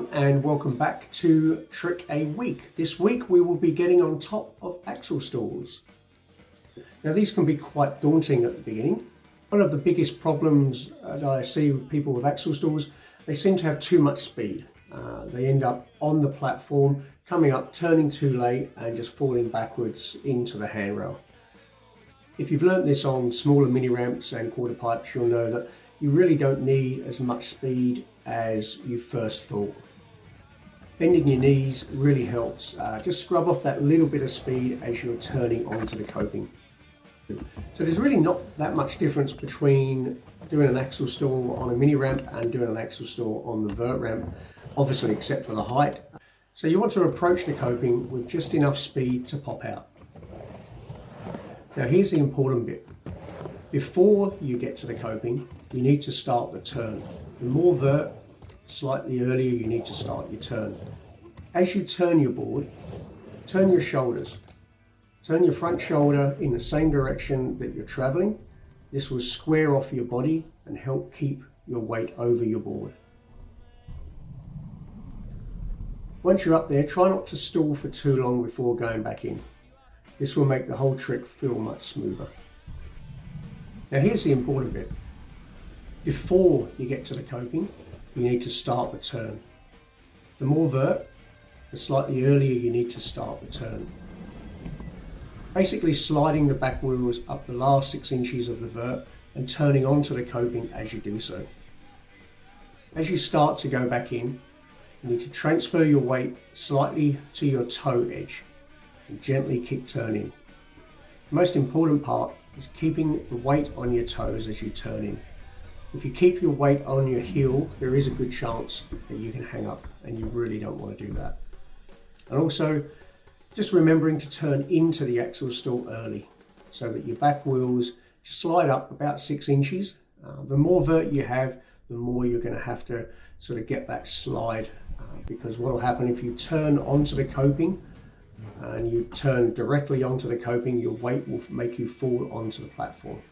everyone, and welcome back to Trick a Week. This week we will be getting on top of axle stalls. Now these can be quite daunting at the beginning. One of the biggest problems that I see with people with axle stalls, they seem to have too much speed. They end up on the platform, coming up, turning too late and just falling backwards into the handrail. If you've learnt this on smaller mini ramps and quarter pipes, you'll know that you really don't need as much speed as you first thought. Bending your knees really helps. Just scrub off that little bit of speed as you're turning onto the coping. So there's really not that much difference between doing an axle stall on a mini ramp and doing an axle stall on the vert ramp, obviously except for the height. So you want to approach the coping with just enough speed to pop out. Now here's the important bit. Before you get to the coping, you need to start the turn. The more vert, slightly earlier you need to start your turn. As you turn your board, turn your shoulders. Turn your front shoulder in the same direction that you're traveling. This will square off your body and help keep your weight over your board. Once you're up there, try not to stall for too long before going back in. This will make the whole trick feel much smoother. Now here's the important bit. Before you get to the coping, you need to start the turn. The more vert, the slightly earlier you need to start the turn. Basically sliding the back wheels up the last 6 inches of the vert and turning onto the coping as you do so. As you start to go back in, you need to transfer your weight slightly to your toe edge and gently kick turn in. The most important part is keeping the weight on your toes as you turn in. If you keep your weight on your heel, there is a good chance that you can hang up, and you really don't want to do that. And also, just remembering to turn into the axle stall early so that your back wheels just slide up about 6 inches. The more vert you have, the more you're going to have to sort of get that slide, because what will happen if you turn onto the coping and you turn directly onto the coping, your weight will make you fall onto the platform.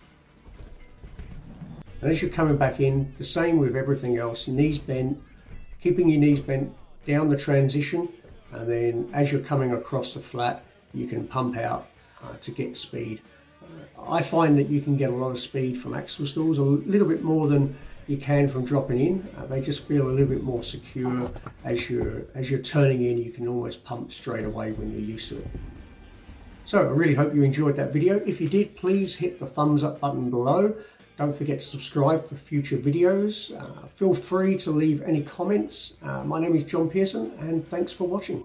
And as you're coming back in, the same with everything else, knees bent, keeping your knees bent down the transition, and then as you're coming across the flat, you can pump out to get speed. I find that you can get a lot of speed from axle stalls, a little bit more than you can from dropping in. They just feel a little bit more secure. As you're turning in, you can almost pump straight away when you're used to it. So I really hope you enjoyed that video. If you did, please hit the thumbs up button below. Don't forget to subscribe for future videos. Feel free to leave any comments. My name is John Pearson, and thanks for watching.